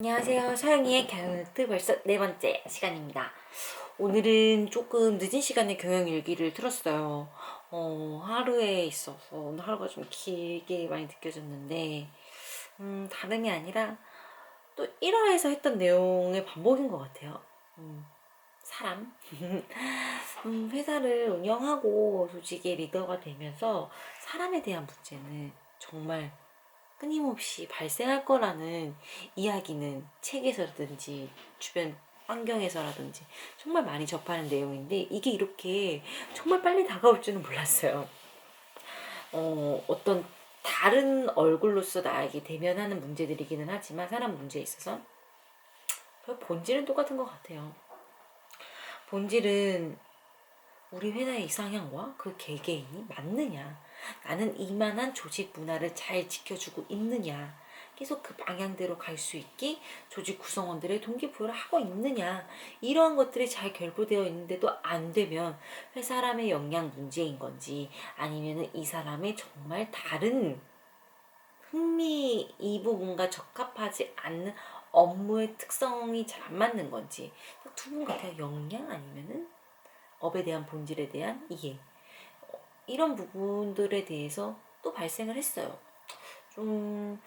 안녕하세요. 서영이의 경영노트 벌써 네 번째 시간입니다. 오늘은 조금 늦은 시간에 경영일기를 틀었어요. 하루에 있어서 오늘 하루가 좀 길게 많이 느껴졌는데, 다름이 아니라 또 1화에서 했던 내용의 반복인 것 같아요. 사람. 회사를 운영하고 조직의 리더가 되면서 사람에 대한 문제는 정말 끊임없이 발생할 거라는 이야기는 책에서든지 주변 환경에서라든지 정말 많이 접하는 내용인데, 이게 이렇게 정말 빨리 다가올 줄은 몰랐어요. 어떤 다른 얼굴로서 나에게 대면하는 문제들이기는 하지만 사람 문제에 있어서 본질은 똑같은 것 같아요. 본질은 우리 회사의 이상향과 그 개개인이 맞느냐, 나는 이만한 조직 문화를 잘 지켜주고 있느냐, 계속 그 방향대로 갈 수 있게 조직 구성원들의 동기부여를 하고 있느냐, 이러한 것들이 잘 결부되어 있는데도 안 되면 사람의 역량 문제인 건지, 아니면 이 사람의 정말 다른 흥미 이 부분과 적합하지 않는 업무의 특성이 잘 안 맞는 건지, 두 분 같아요. 역량 아니면은 업에 대한 본질에 대한 이해, 이런 부분들에 대해서 또 발생을 했어요. 좀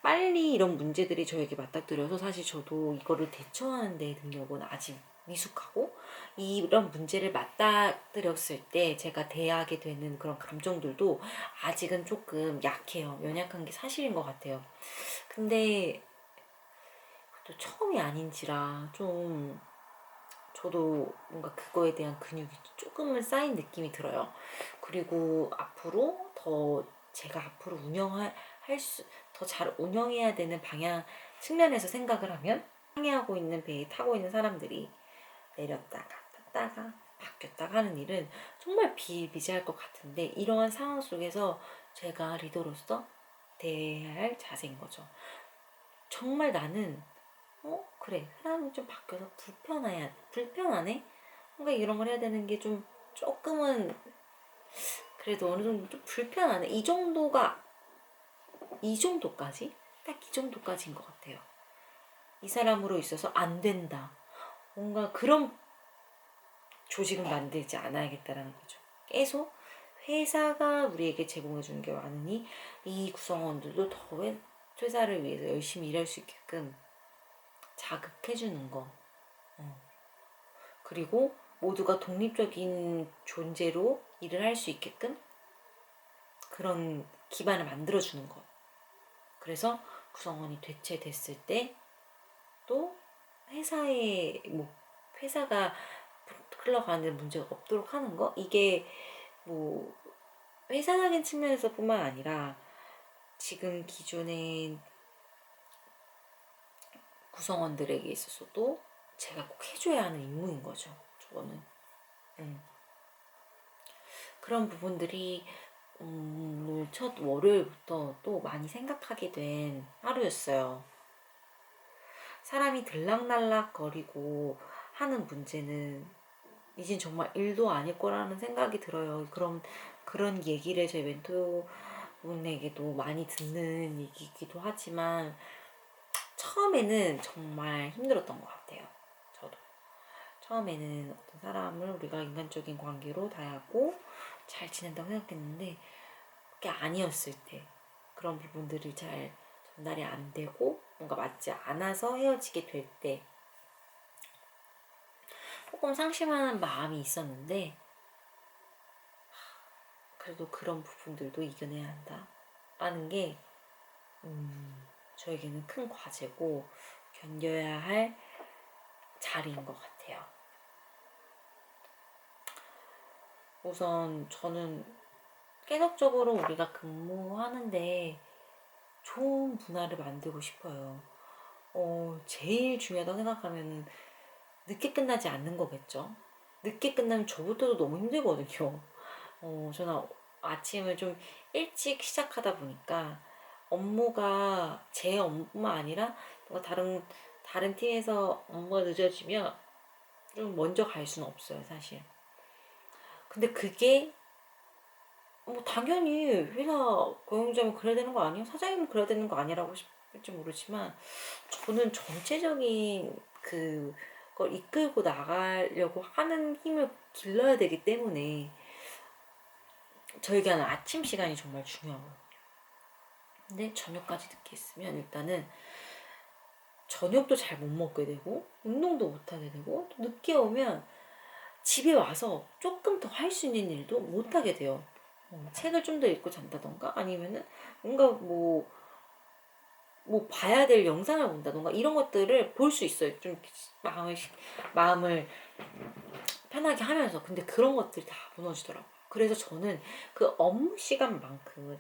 빨리 이런 문제들이 저에게 맞닥뜨려서 사실 저도 이거를 대처하는 데 능력은 아직 미숙하고, 이런 문제를 맞닥뜨렸을 때 제가 대하게 되는 그런 감정들도 아직은 조금 약해요. 연약한 게 사실인 것 같아요. 근데 또 처음이 아닌지라 좀 저도 뭔가 그거에 대한 근육이 조금은 쌓인 느낌이 들어요. 그리고 앞으로 더 제가 앞으로 더 잘 운영해야 되는 방향 측면에서 생각을 하면, 항해하고 있는 배에 타고 있는 사람들이 내렸다가 탔다가 바뀌었다가 하는 일은 정말 비일비재할 것 같은데, 이러한 상황 속에서 제가 리더로서 대해야 할 자세인 거죠. 정말 나는 그래, 사람이 좀 바뀌어서 불편하네? 뭔가 이런 걸 해야 되는 게 좀 조금은 그래도 어느 정도 좀 불편하네. 이 정도까지? 딱 이 정도까지인 것 같아요. 이 사람으로 있어서 안 된다. 뭔가 그런 조직은 만들지 않아야겠다라는 거죠. 계속 회사가 우리에게 제공해 주는 게 많으니 이 구성원들도 더 회사를 위해서 열심히 일할 수 있게끔 자극해 주는 거. 그리고 모두가 독립적인 존재로 일을 할 수 있게끔 그런 기반을 만들어주는 것. 그래서 구성원이 대체됐을 때 또 회사가 흘러가는 문제가 없도록 하는 거. 이게 뭐 회사적인 측면에서 뿐만 아니라 지금 기존의 구성원들에게 있어서도 제가 꼭 해줘야 하는 임무인 거죠. 저거는. 그런 부분들이 오늘 첫 월요일부터 또 많이 생각하게 된 하루였어요. 사람이 들락날락 거리고 하는 문제는 이젠 정말 일도 아닐 거라는 생각이 들어요. 그런 얘기를 제 멘토분에게도 많이 듣는 얘기이기도 하지만, 처음에는 정말 힘들었던 것 같아요. 저도. 처음에는 어떤 사람을 우리가 인간적인 관계로 대하고 잘 지낸다고 생각했는데, 그게 아니었을 때, 그런 부분들이 잘 전달이 안 되고 뭔가 맞지 않아서 헤어지게 될 때 조금 상심하는 마음이 있었는데, 그래도 그런 부분들도 이겨내야 한다라는 게 저에게는 큰 과제고 견뎌야 할 자리인 것 같아요. 우선 저는 계속적으로 우리가 근무하는데 좋은 문화를 만들고 싶어요. 제일 중요하다고 생각하면 늦게 끝나지 않는 거겠죠. 늦게 끝나면 저부터도 너무 힘들거든요. 저는 아침을 좀 일찍 시작하다 보니까 업무가 제 업무만 아니라 뭔가 다른 팀에서 업무가 늦어지면 좀 먼저 갈 수는 없어요, 사실. 근데 그게 당연히 회사 고용자면 그래야 되는 거 아니에요? 사장님은 그래야 되는 거 아니라고 할지 모르지만 저는 전체적인 그걸 이끌고 나가려고 하는 힘을 길러야 되기 때문에 저에게는 아침 시간이 정말 중요하거든요. 근데 저녁까지 늦게 있으면 일단은 저녁도 잘 못 먹게 되고 운동도 못 하게 되고 또 늦게 오면 집에 와서 조금 더 할 수 있는 일도 못 하게 돼요. 책을 좀 더 읽고 잔다던가 아니면은 뭔가 뭐 봐야 될 영상을 본다던가 이런 것들을 볼 수 있어요. 좀 마음을 편하게 하면서. 근데 그런 것들이 다 무너지더라고요. 그래서 저는 그 업무 시간만큼은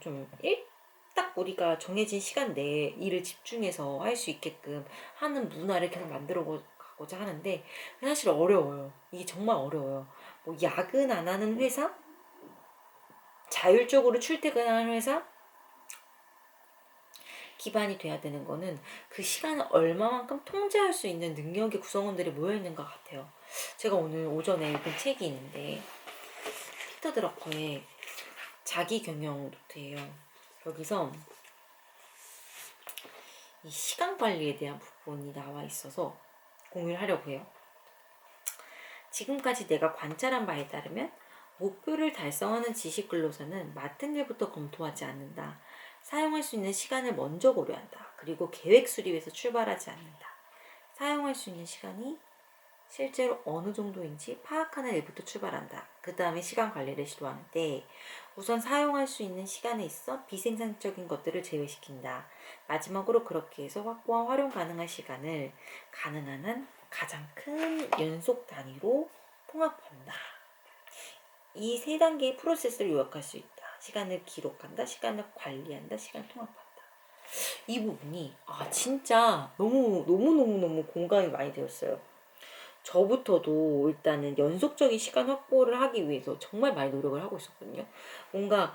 딱 우리가 정해진 시간 내에 일을 집중해서 할 수 있게끔 하는 문화를 계속 만들어 가고자 하는데 사실 어려워요. 이게 정말 어려워요. 뭐 야근 안 하는 회사, 자율적으로 출퇴근하는 회사, 기반이 돼야 되는 거는 그 시간을 얼마만큼 통제할 수 있는 능력의 구성원들이 모여있는 것 같아요. 제가 오늘 오전에 읽은 책이 있는데 피터 드러커의 자기 경영 노트예요. 여기서 이 시간 관리에 대한 부분이 나와 있어서 공유를 하려고 해요. 지금까지 내가 관찰한 바에 따르면 목표를 달성하는 지식 근로자는 맡은 일부터 검토하지 않는다. 사용할 수 있는 시간을 먼저 고려한다. 그리고 계획 수립에서 출발하지 않는다. 사용할 수 있는 시간이 실제로 어느 정도인지 파악하는 일부터 출발한다. 그 다음에 시간 관리를 시도하는데 우선 사용할 수 있는 시간에 있어 비생산적인 것들을 제외시킨다. 마지막으로 그렇게 해서 확보와 활용 가능한 시간을 가능한 한 가장 큰 연속 단위로 통합한다. 이 세 단계의 프로세스를 요약할 수 있다. 시간을 기록한다, 시간을 관리한다, 시간을 통합한다. 이 부분이 진짜 너무 공감이 많이 되었어요. 저부터도 일단은 연속적인 시간 확보를 하기 위해서 정말 많이 노력을 하고 있었거든요. 뭔가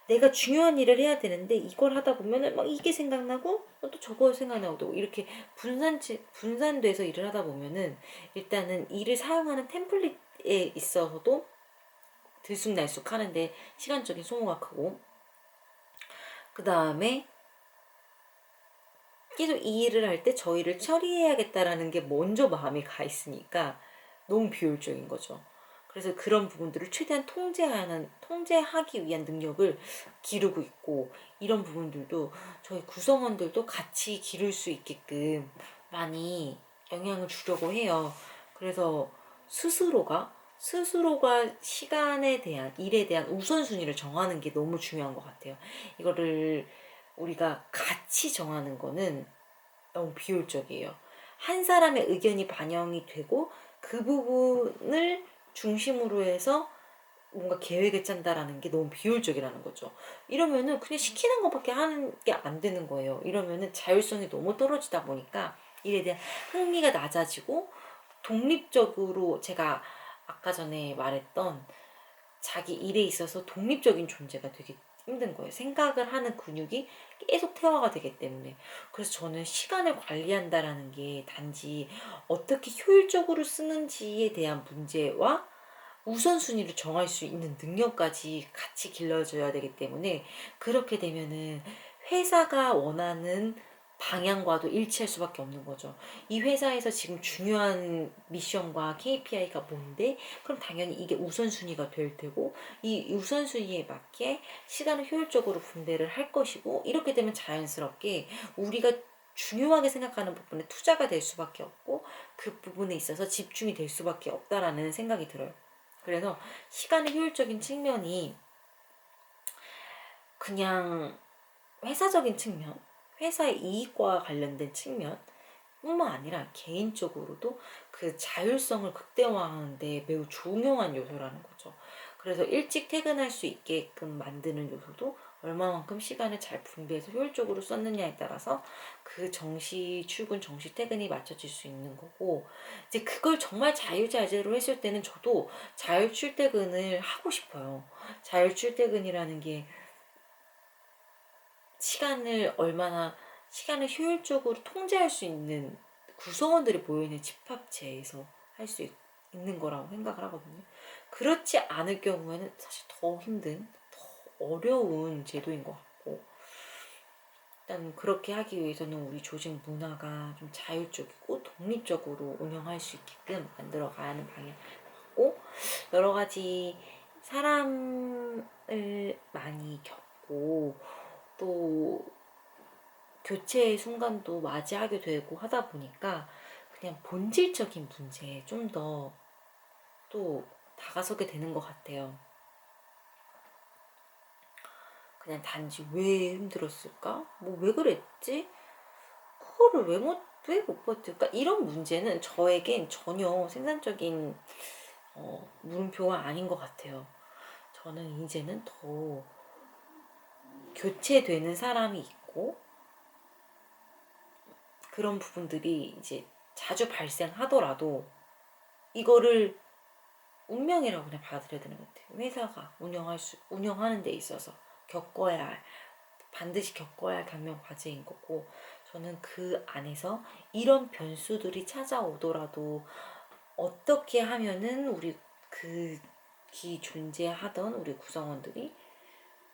내가 중요한 일을 해야 되는데 이걸 하다 보면은 막 이게 생각나고 또 저거 생각나고 이렇게 분산돼서 일을 하다 보면은 일단은 일을 사용하는 템플릿에 있어서도 들쑥날쑥 하는데 시간적인 소모가 크고 그 다음에 계속 이 일을 할 때 저 일을 처리해야겠다라는 게 먼저 마음에 가 있으니까 너무 비효율적인 거죠. 그래서 그런 부분들을 최대한 통제하기 위한 능력을 기르고 있고 이런 부분들도 저희 구성원들도 같이 기를 수 있게끔 많이 영향을 주려고 해요. 그래서 스스로가 시간에 대한 일에 대한 우선순위를 정하는 게 너무 중요한 것 같아요. 이거를 우리가 같이 정하는 거는 너무 비효율적이에요. 한 사람의 의견이 반영이 되고 그 부분을 중심으로 해서 뭔가 계획을 짠다라는 게 너무 비효율적이라는 거죠. 이러면은 그냥 시키는 것밖에 하는 게 안 되는 거예요. 이러면은 자율성이 너무 떨어지다 보니까 일에 대한 흥미가 낮아지고 독립적으로 제가 아까 전에 말했던 자기 일에 있어서 독립적인 존재가 되게 힘든 거예요. 생각을 하는 근육이 계속 퇴화가 되기 때문에. 그래서 저는 시간을 관리한다라는 게 단지 어떻게 효율적으로 쓰는지에 대한 문제와 우선순위를 정할 수 있는 능력까지 같이 길러져야 되기 때문에 그렇게 되면은 회사가 원하는 방향과도 일치할 수밖에 없는 거죠. 이 회사에서 지금 중요한 미션과 KPI가 뭔데? 그럼 당연히 이게 우선순위가 될 테고 이 우선순위에 맞게 시간을 효율적으로 분배를 할 것이고 이렇게 되면 자연스럽게 우리가 중요하게 생각하는 부분에 투자가 될 수밖에 없고 그 부분에 있어서 집중이 될 수밖에 없다라는 생각이 들어요. 그래서 시간의 효율적인 측면이 그냥 회사적인 측면, 회사의 이익과 관련된 측면 뿐만 아니라 개인적으로도 그 자율성을 극대화하는 데 매우 중요한 요소라는 거죠. 그래서 일찍 퇴근할 수 있게끔 만드는 요소도 얼마만큼 시간을 잘 분배해서 효율적으로 썼느냐에 따라서 그 정시 출근, 정시 퇴근이 맞춰질 수 있는 거고 이제 그걸 정말 자유자재로 했을 때는 저도 자율 출퇴근을 하고 싶어요. 자율 출퇴근이라는 게 시간을 효율적으로 통제할 수 있는 구성원들이 모여있는 집합체에서 할 수 있는 거라고 생각을 하거든요. 그렇지 않을 경우에는 사실 더 힘든, 더 어려운 제도인 것 같고 일단 그렇게 하기 위해서는 우리 조직 문화가 좀 자율적이고 독립적으로 운영할 수 있게끔 만들어 가야 하는 방향 같고, 여러 가지 사람을 많이 겪고 또 교체의 순간도 맞이하게 되고 하다 보니까 그냥 본질적인 문제에 좀 더 또 다가서게 되는 것 같아요. 그냥 단지 왜 힘들었을까? 뭐 왜 그랬지? 그거를 왜 못 버틸까? 이런 문제는 저에겐 전혀 생산적인 물음표가 아닌 것 같아요. 저는 이제는 더 교체되는 사람이 있고, 그런 부분들이 이제 자주 발생하더라도 이거를 운명이라고 그냥 받아들여야 되는 것 같아요. 회사가 운영하는 데 있어서 반드시 겪어야 할 당면 과제인 거고, 저는 그 안에서 이런 변수들이 찾아오더라도 어떻게 하면은 우리 기 존재하던 우리 구성원들이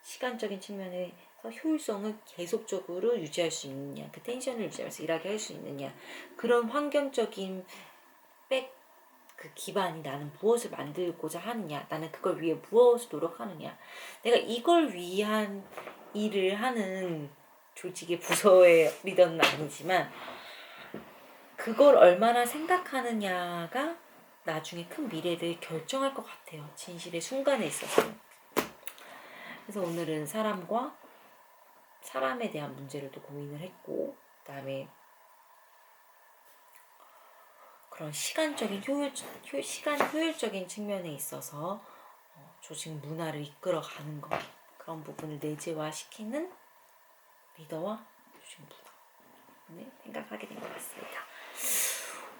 시간적인 측면에서 효율성을 계속적으로 유지할 수 있느냐, 그 텐션을 유지하면서 일하게 할 수 있느냐, 그런 환경적인 그 기반이 나는 무엇을 만들고자 하느냐, 나는 그걸 위해 무엇을 노력하느냐, 내가 이걸 위한 일을 하는 조직의 부서의 리더는 아니지만 그걸 얼마나 생각하느냐가 나중에 큰 미래를 결정할 것 같아요. 진실의 순간에 있어서. 그래서 오늘은 사람에 대한 문제를 또 고민을 했고, 그다음에 그런 시간 효율적인 측면에 있어서 조직 문화를 이끌어가는 것, 그런 부분을 내재화시키는 리더와 조직 문화를 생각하게 된 것 같습니다.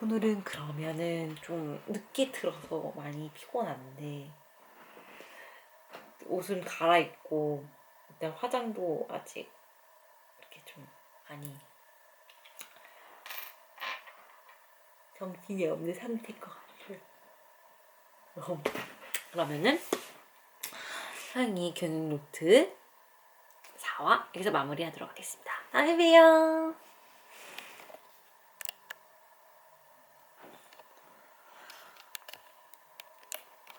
오늘은 그러면은 좀 늦게 들어서 많이 피곤한데 옷을 갈아입고, 일단 화장도 아직 이렇게 좀 많이 정신이 없는 상태일 것 같아요. 그러면은 사랑이 교육 노트 4화 여기서 마무리하도록 하겠습니다. 다음에 봬요.